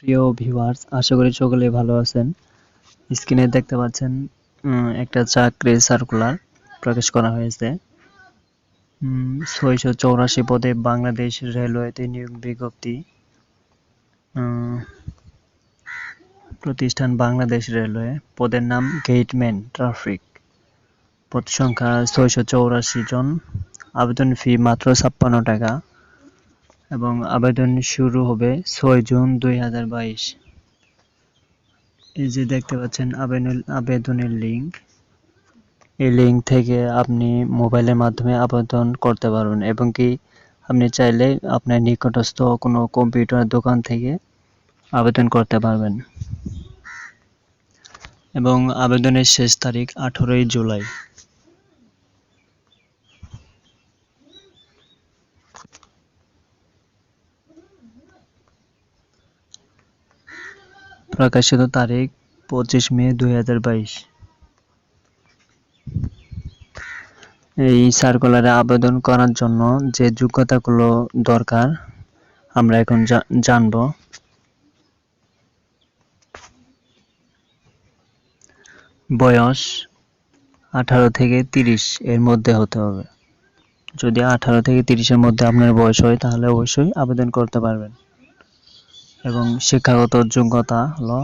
প্রিয় ভিউয়ার্স, আশা করি সকলেই ভালো আছেন। স্ক্রিনে দেখতে পাচ্ছেন একটা চাকরির সার্কুলার প্রকাশ করা হয়েছে। 684 পদে বাংলাদেশ রেলওয়েতে নিয়োগ বিজ্ঞপ্তি। প্রতিষ্ঠান বাংলাদেশ রেলওয়ে। পদের নাম গেটম্যান ট্রাফিক। পদ সংখ্যা 684 জন। আবেদন ফি মাত্র 56 টাকা এবং আবেদন শুরু হবে 6 জুন 2022। এই যে দেখতে পাচ্ছেন আবেদনের লিঙ্ক। এই লিঙ্ক থেকে আপনি মোবাইলের মাধ্যমে আবেদন করতে পারবেন এবং কি আপনি চাইলে আপনার নিকটস্থ কোনো কম্পিউটার দোকান থেকে আবেদন করতে পারবেন এবং আবেদনের শেষ তারিখ 18 জুলাই। প্রকাশিত তারিখ 25 মে 2022। এই সার্কুলারে আবেদন করার জন্য যে যোগ্যতাগুলো দরকার আমরা এখন জানব। বয়স 18 থেকে 30 এর মধ্যে হতে হবে। যদি 18 থেকে 30 এর মধ্যে আপনার বয়স হয় তাহলে অবশ্যই আবেদন করতে পারবেন। এবং শিক্ষাগত যোগ্যতা হলো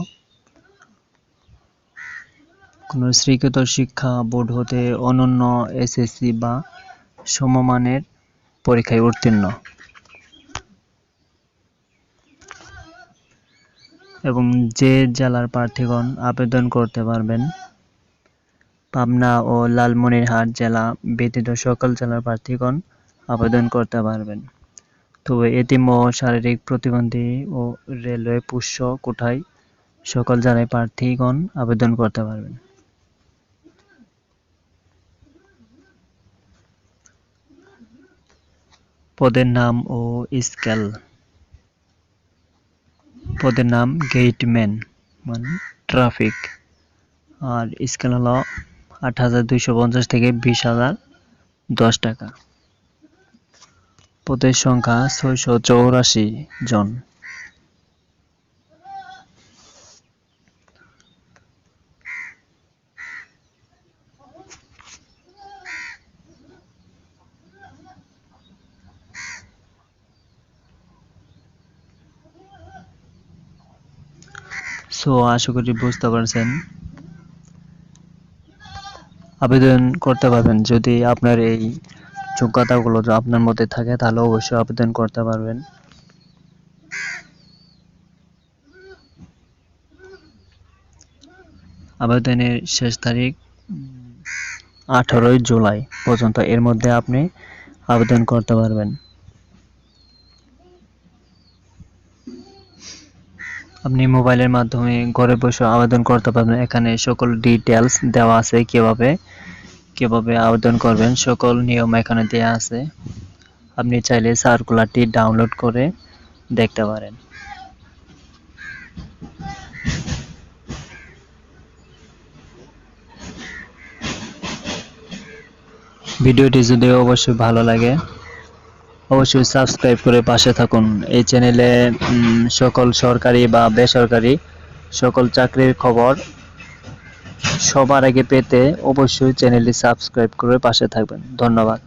কোনো স্বীকৃত শিক্ষা বোর্ড হতে অনন্য এসএসসি বা সমমানের পরীক্ষায় উত্তীর্ণ এবং যে জেলার প্রার্থীগণ আবেদন করতে পারবেন। পাবনা ও লালমনিরহাট জেলা ব্যতীত সকল জেলার প্রার্থীগণ আবেদন করতে পারবেন। তবে এতিম ও শারীরিক প্রতিবন্ধী ও রেলওয়ে পোষ্য কোটায় সকল জেলায় প্রার্থীগণ আবেদন করতে পারবেন। পদের নাম ও স্কেল। পদের নাম গেটম্যান মানে ট্রাফিক, আর স্কেল হলো 8,250 থেকে 20,010 টাকা। পদের সংখ্যা 684 জন। আশা করি বুঝতে পারছেন। আবেদন করতে পারবেন যদি আপনার এই যোগ্যতাগুলো আপনার মধ্যে থাকে তাহলে অবশ্যই আবেদন করতে পারবেন। আবেদনের শেষ তারিখ 18 জুলাই পর্যন্ত, এর মধ্যে আপনি আবেদন করতে পারবেন। আপনি মোবাইলের মাধ্যমে ঘরে বসে আবেদন করতে পারবেন। এখানে সকল ডিটেলস দেওয়া আছে, কিভাবে আবেদন করবেন সকল নিয়ম এখানে দেওয়া আছে। আপনি চাইলে সার্কুলারটি ডাউনলোড করে দেখতে পারেন। ভিডিওটি যদি অবশ্যই ভালো লাগে অবশ্যই সাবস্ক্রাইব করে পাশে থাকুন। এই চ্যানেলে সকল সরকারি বা বেসরকারি সকল চাকরির খবর সবার আগে পেতে অবশ্যই চ্যানেলটি সাবস্ক্রাইব করে পাশে থাকবেন। ধন্যবাদ।